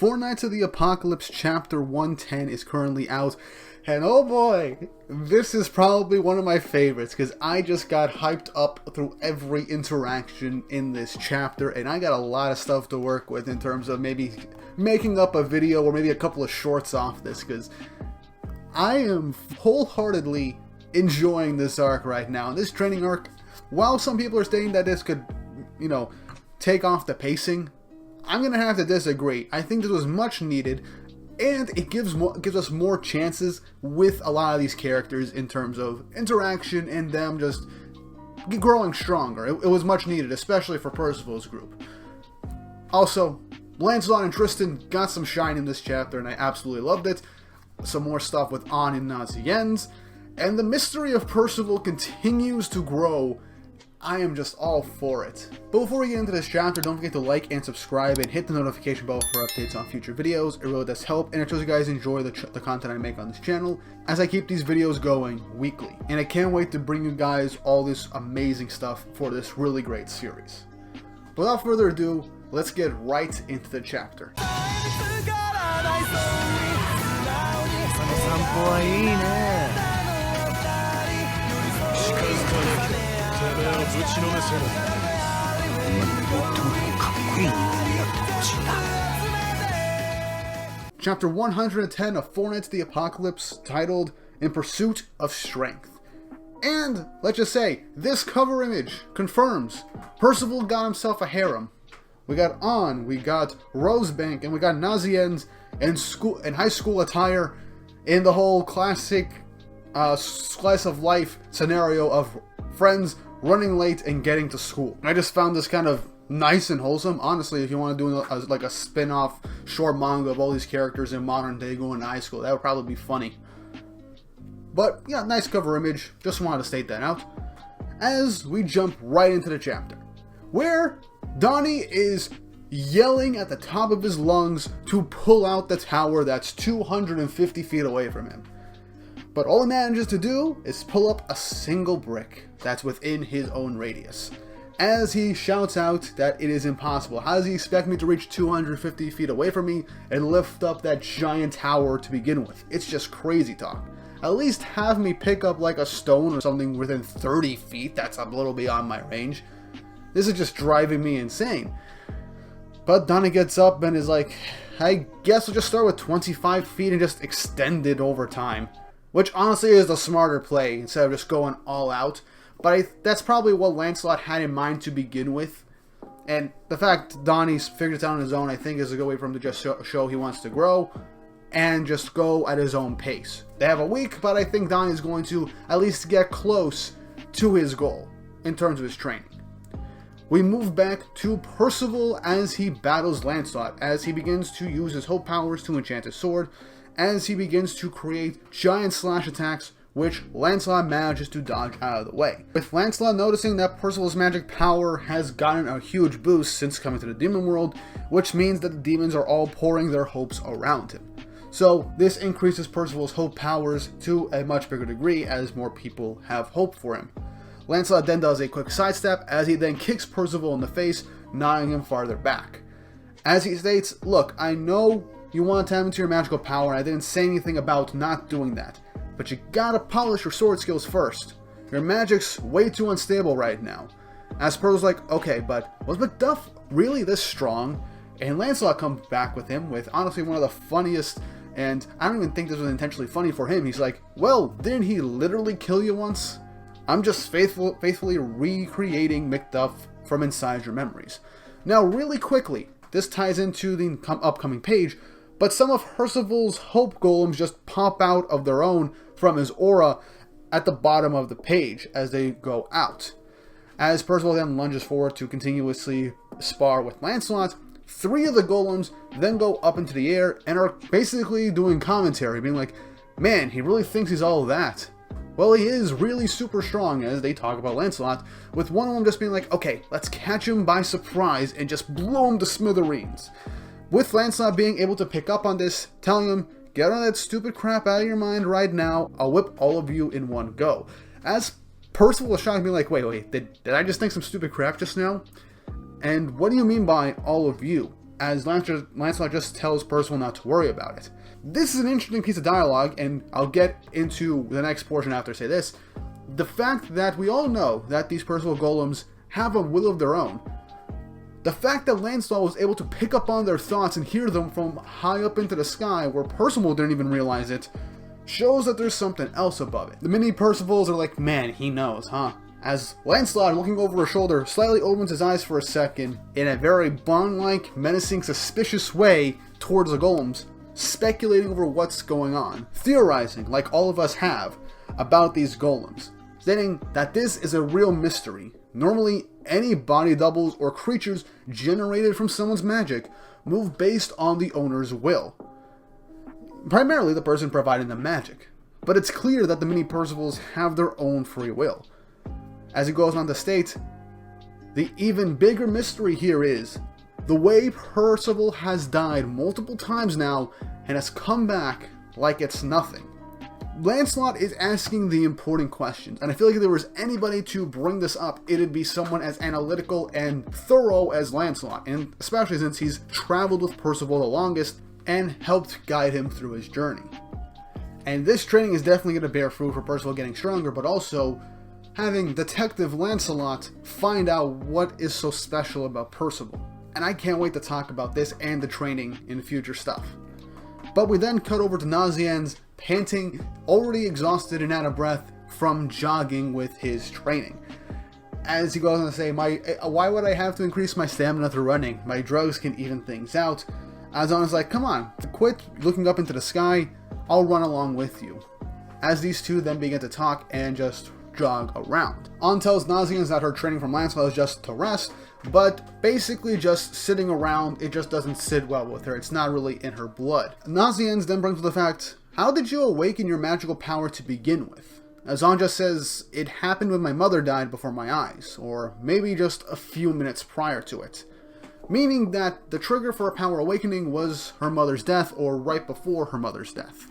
Four Knights of the Apocalypse Chapter 110 is currently out, and oh boy, this is probably one of my favorites, because I just got hyped up through every interaction in this chapter, and I got a lot of stuff to work with in terms of maybe making up a video or maybe a couple of shorts off this, because I am wholeheartedly enjoying this arc right now. This training arc, while some people are saying that this could, you know, take off the pacing, I'm gonna have to disagree. I think this was much needed, and it gives us more chances with a lot of these characters in terms of interaction and them just growing stronger. It was much needed, especially for Percival's group. Also, Lancelot and Tristan got some shine in this chapter, and I absolutely loved it. Some more stuff with An and Naziennes, and the mystery of Percival continues to grow. I am just all for it. But before we get into this chapter, don't forget to like and subscribe and hit the notification bell for updates on future videos. It really does help, and it shows you guys enjoy the content I make on this channel as I keep these videos going weekly. And I can't wait to bring you guys all this amazing stuff for this really great series. Without further ado, let's get right into the chapter. Chapter 110 of Four Knights of the Apocalypse, titled In Pursuit of Strength. And, let's just say, this cover image confirms Percival got himself a harem. We got An, we got Rosebank, and we got Naziennes in high school attire in the whole classic slice of life scenario of friends running late and getting to school. I just found this kind of nice and wholesome. Honestly, if you want to do like a spin-off short manga of all these characters in modern day going to high school, that would probably be funny. But yeah, nice cover image. Just wanted to state that out. As we jump right into the chapter, where Donnie is yelling at the top of his lungs to pull out the tower that's 250 feet away from him. But all he manages to do is pull up a single brick that's within his own radius. As he shouts out that it is impossible. How does he expect me to reach 250 feet away from me and lift up that giant tower to begin with? It's just crazy talk. At least have me pick up like a stone or something within 30 feet. That's a little beyond my range. This is just driving me insane. But Donnie gets up and is like, I guess we'll just start with 25 feet and just extend it over time. Which honestly is the smarter play instead of just going all out. But that's probably what Lancelot had in mind to begin with. And the fact Donnie's figured it out on his own, I think, is a good way for him to just show he wants to grow and just go at his own pace. They have a week, but I think Donnie's going to at least get close to his goal in terms of his training. We move back to Percival as he battles Lancelot, as he begins to use his hope powers to enchant his sword, as he begins to create giant slash attacks, which Lancelot manages to dodge out of the way. With Lancelot noticing that Percival's magic power has gotten a huge boost since coming to the demon world, which means that the demons are all pouring their hopes around him. So this increases Percival's hope powers to a much bigger degree as more people have hope for him. Lancelot then does a quick sidestep as he then kicks Percival in the face, knocking him farther back. As he states, look, I know you want to tap into your magical power, and I didn't say anything about not doing that. But you gotta polish your sword skills first. Your magic's way too unstable right now. As Percival's like, okay, but was Macduff really this strong? And Lancelot comes back with him with honestly one of the funniest, and I don't even think this was intentionally funny for him. He's like, well, didn't he literally kill you once? I'm just faithfully recreating Macduff from inside your memories. Now, really quickly, this ties into the upcoming page, but some of Percival's hope golems just pop out of their own from his aura at the bottom of the page as they go out. As Percival then lunges forward to continuously spar with Lancelot, 3 of the golems then go up into the air and are basically doing commentary, being like, man, he really thinks he's all that. Well, he is really super strong, as they talk about Lancelot, with one of them just being like, okay, let's catch him by surprise and just blow him to smithereens. With Lancelot being able to pick up on this, telling him, get all that stupid crap out of your mind right now, I'll whip all of you in one go. As Percival was shocked, being like, wait, did I just think some stupid crap just now? And what do you mean by all of you? as Lancelot just tells Percival not to worry about it. This is an interesting piece of dialogue, and I'll get into the next portion after I say this. The fact that we all know that these Percival golems have a will of their own. The fact that Lancelot was able to pick up on their thoughts and hear them from high up into the sky, where Percival didn't even realize it, shows that there's something else above it. The mini Percivals are like, man, he knows, huh? As Lancelot, looking over her shoulder, slightly opens his eyes for a second, in a very Bond-like, menacing, suspicious way towards the golems, speculating over what's going on, theorizing, like all of us have, about these golems, stating that this is a real mystery. Normally, any body doubles or creatures generated from someone's magic move based on the owner's will. Primarily the person providing the magic. But it's clear that the mini Percivals have their own free will. As he goes on to state, the even bigger mystery here is the way Percival has died multiple times now and has come back like it's nothing. Lancelot is asking the important questions, and I feel like if there was anybody to bring this up, it'd be someone as analytical and thorough as Lancelot, and especially since he's traveled with Percival the longest and helped guide him through his journey. And this training is definitely going to bear fruit for Percival getting stronger, but also having Detective Lancelot find out what is so special about Percival. And I can't wait to talk about this and the training in future stuff. But we then cut over to Nazianz, panting, already exhausted and out of breath from jogging with his training. As he goes on to say, why would I have to increase my stamina through running? My drugs can even things out. Azan is like, come on, quit looking up into the sky, I'll run along with you. As these two then begin to talk and just jog around. An tells Nazianz that her training from Lancelot is just to rest, but basically just sitting around, it just doesn't sit well with her. It's not really in her blood. Nazianz then brings up the fact, how did you awaken your magical power to begin with? Azan just says, it happened when my mother died before my eyes, or maybe just a few minutes prior to it. Meaning that the trigger for a power awakening was her mother's death, or right before her mother's death.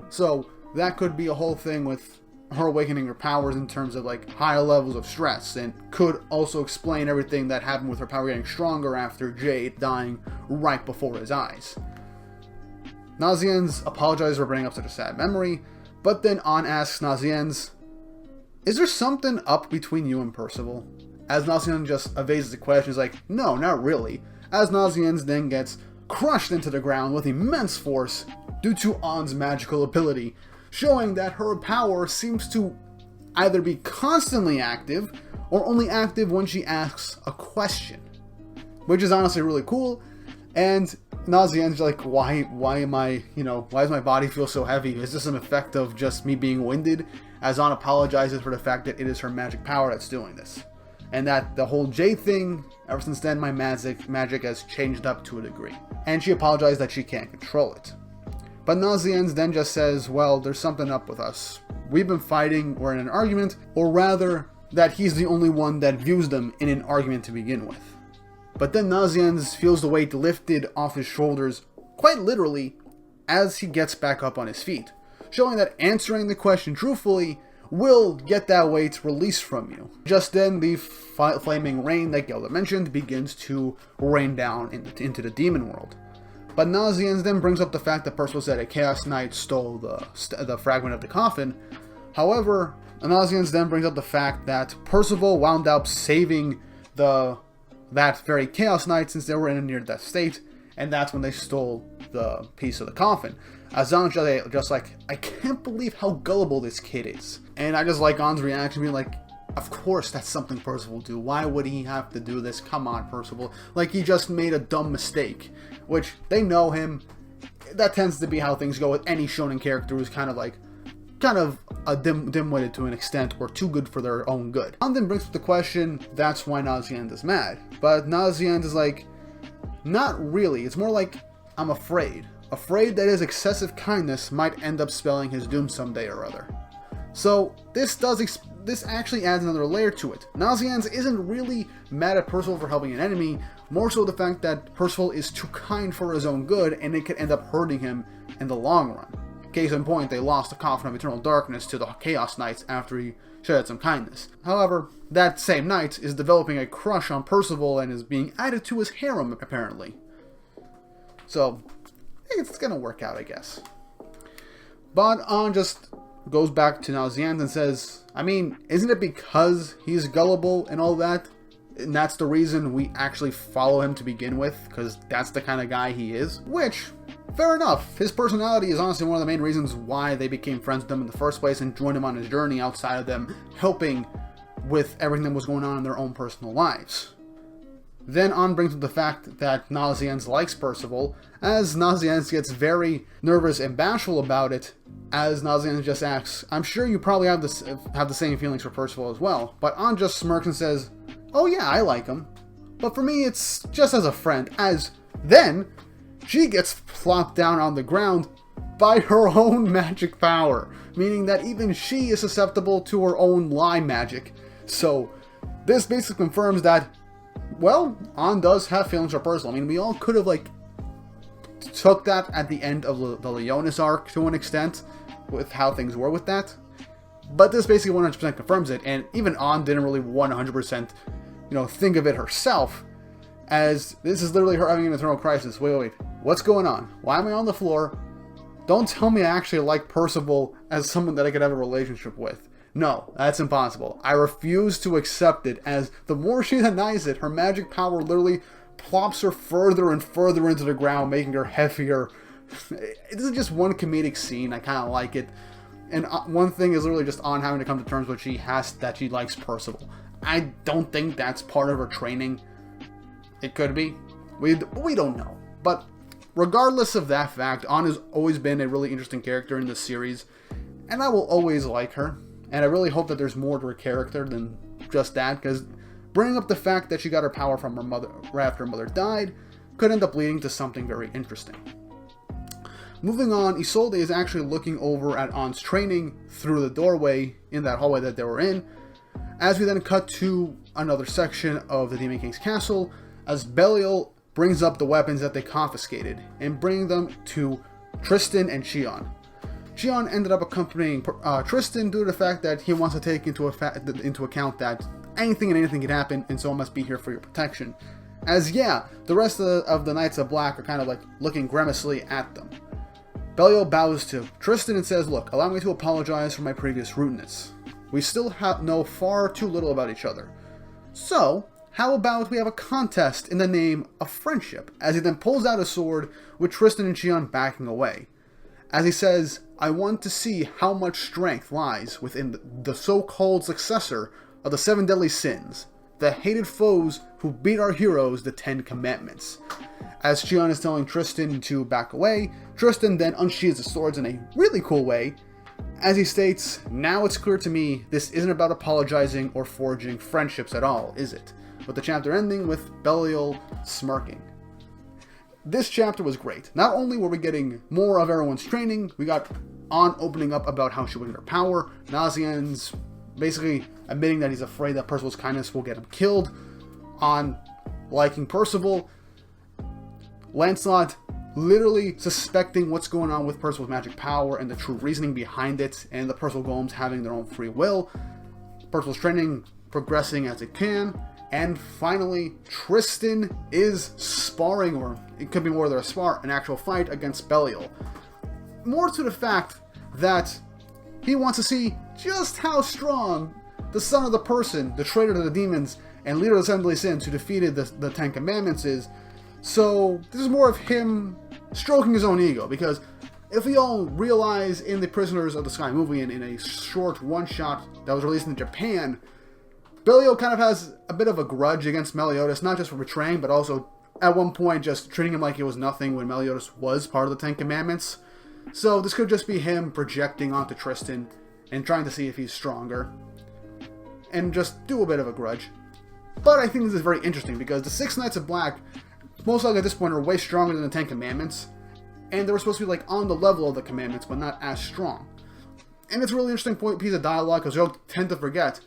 So that could be a whole thing with her awakening her powers in terms of like higher levels of stress, and could also explain everything that happened with her power getting stronger after Jade dying right before his eyes. Nazianz apologizes for bringing up such a sad memory, but then An asks Nazianz, is there something up between you and Percival? As Nazianz just evades the question, he's like, no, not really. As Nazianz then gets crushed into the ground with immense force due to An's magical ability, showing that her power seems to either be constantly active or only active when she asks a question, which is honestly really cool. And Nazianz is like, why am I, why does my body feel so heavy? Is this an effect of just me being winded? As An apologizes for the fact that it is her magic power that's doing this, and that the whole Jade thing, ever since then my magic has changed up to a degree, and she apologized that she can't control it. But Nazianz then just says, well, there's something up with us. We've been fighting, we're in an argument, or rather, that he's the only one that views them in an argument to begin with. But then Nazianz feels the weight lifted off his shoulders, quite literally, as he gets back up on his feet, showing that answering the question truthfully will get that weight released from you. Just then, the flaming rain that Gelda mentioned begins to rain down into the demon world. But Nazianz then brings up the fact that Percival said a Chaos Knight stole the fragment of the coffin. However, Nazianz then brings up the fact that Percival wound up saving that very Chaos Knight since they were in a near-death state, and that's when they stole the piece of the coffin. Azan just like, I can't believe how gullible this kid is. And I just like An's reaction, being like, of course that's something Percival would do. Why would he have to do this? Come on, Percival. Like, he just made a dumb mistake. Which, they know him. That tends to be how things go with any shonen character who's kind of a dim-witted to an extent, or too good for their own good. An then brings up the question, that's why Nazianz is mad. But Nazianz is like, not really. It's more like, I'm afraid. Afraid that his excessive kindness might end up spelling his doom someday or other. So, this actually adds another layer to it. Nazianz isn't really mad at Percival for helping an enemy, more so the fact that Percival is too kind for his own good, and it could end up hurting him in the long run. Case in point, they lost the Coffin of Eternal Darkness to the Chaos Knights after he showed some kindness. However, that same knight is developing a crush on Percival and is being added to his harem, apparently. So, it's gonna work out, I guess. But An just goes back to Nazianz and says, I mean, isn't it because he's gullible and all that? And that's the reason we actually follow him to begin with, because that's the kind of guy he is. Which, fair enough. His personality is honestly one of the main reasons why they became friends with him in the first place and joined him on his journey outside of them helping with everything that was going on in their own personal lives. Then An brings up the fact that Nazianz likes Percival, as Nazianz gets very nervous and bashful about it, as Nazianz just asks, I'm sure you probably have the same feelings for Percival as well, but An just smirks and says, oh yeah, I like him, but for me it's just as a friend, as then she gets plopped down on the ground by her own magic power, meaning that even she is susceptible to her own lie magic. So this basically confirms that, well, An does have feelings for Percival. I mean, we all could have, like, took that at the end of the Leonis arc to an extent, with how things were with that. But this basically 100% confirms it, and even An didn't really 100%, think of it herself, as this is literally her having an internal crisis. Wait, what's going on? Why am I on the floor? Don't tell me I actually like Percival as someone that I could have a relationship with. No, that's impossible. I refuse to accept it, as the more she denies it, her magic power literally plops her further and further into the ground, making her heavier. This is just one comedic scene. I kind of like it. And one thing is literally just An having to come to terms with that she likes Percival. I don't think that's part of her training. It could be. We don't know. But regardless of that fact, An has always been a really interesting character in this series, and I will always like her. And I really hope that there's more to her character than just that, because bringing up the fact that she got her power from her mother right after her mother died could end up leading to something very interesting. Moving on, Isolde is actually looking over at An's training through the doorway in that hallway that they were in, as we then cut to another section of the Demon King's castle, as Belial brings up the weapons that they confiscated, and bringing them to Tristan and Xion. Xion ended up accompanying Tristan due to the fact that he wants to take into account that anything can happen, and so I must be here for your protection. As yeah, the rest of the Knights of Black are kind of like looking grimacely at them. Belial bows to Tristan and says, look, allow me to apologize for my previous rudeness. We still know far too little about each other. So, how about we have a contest in the name of friendship, as he then pulls out a sword with Tristan and Xion backing away. As he says, I want to see how much strength lies within the so-called successor of the 7 deadly sins, the hated foes who beat our heroes, the 10 commandments. As Xion is telling Tristan to back away, Tristan then unsheathes the swords in a really cool way, as he states, now it's clear to me this isn't about apologizing or forging friendships at all, is it? With the chapter ending with Belial smirking. This chapter was great. Not only were we getting more of everyone's training, we got An opening up about how she weakened her power, Nazianz basically admitting that he's afraid that Percival's kindness will get him killed, An liking Percival, Lancelot literally suspecting what's going on with Percival's magic power and the true reasoning behind it, and the Percival golems having their own free will, Percival's training progressing as it can, and finally, Tristan is sparring, or it could be more than a spar, an actual fight against Belial. More to the fact that he wants to see just how strong the son of the person, the traitor to the demons, and leader of the 7 deadly sins who defeated the 10 commandments is. So, this is more of him stroking his own ego, because if we all realize in the Prisoners of the Sky movie, and in a short one-shot that was released in Japan, Belial kind of has a bit of a grudge against Meliodas, not just for betraying, but also at one point just treating him like he was nothing when Meliodas was part of the 10 Commandments. So this could just be him projecting onto Tristan and trying to see if he's stronger, and just do a bit of a grudge. But I think this is very interesting, because the 6 Knights of Black, most likely at this point, are way stronger than the 10 Commandments, and they were supposed to be like on the level of the Commandments, but not as strong. And it's a really interesting piece of dialogue, because you'll tend to forget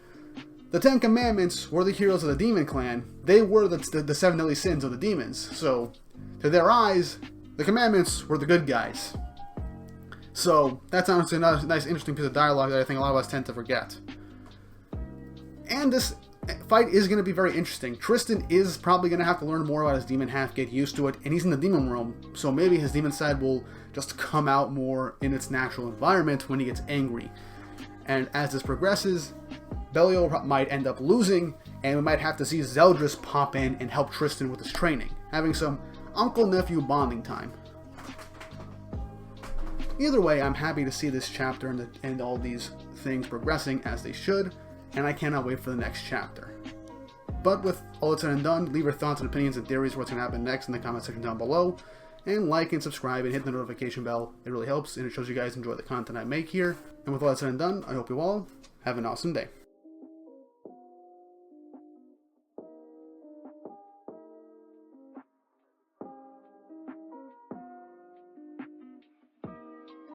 the 10 Commandments were the heroes of the Demon Clan. They were the 7 deadly sins of the demons. So, to their eyes, the Commandments were the good guys. So, that's honestly a nice, interesting piece of dialogue that I think a lot of us tend to forget. And this fight is going to be very interesting. Tristan is probably going to have to learn more about his demon half, get used to it, and he's in the demon realm, so maybe his demon side will just come out more in its natural environment when he gets angry. And as this progresses, Belial might end up losing, and we might have to see Zeldris pop in and help Tristan with his training, having some uncle-nephew bonding time. Either way, I'm happy to see this chapter and all these things progressing as they should, and I cannot wait for the next chapter. But with all that's said and done, leave your thoughts and opinions and theories for what's going to happen next in the comment section down below, and like and subscribe and hit the notification bell. It really helps, and it shows you guys enjoy the content I make here. And with all that said and done, I hope you all have an awesome day.